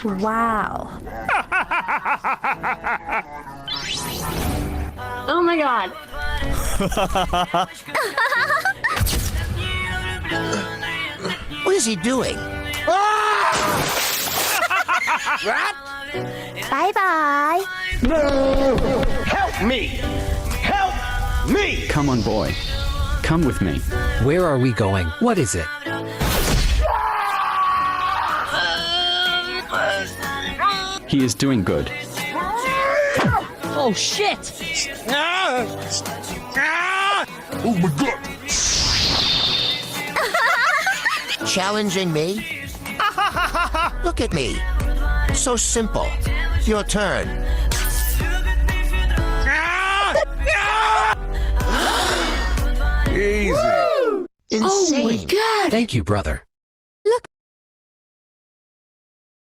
Wow. Oh my god. What is he doing? Bye-bye. Help me! Help me! Come on, boy. Come with me. Where are we going? What is it? He is doing good. Oh shit! Oh my god! Challenging me? Look at me. So simple. Your turn. Easy. Insane. Oh my god! Thank you, brother.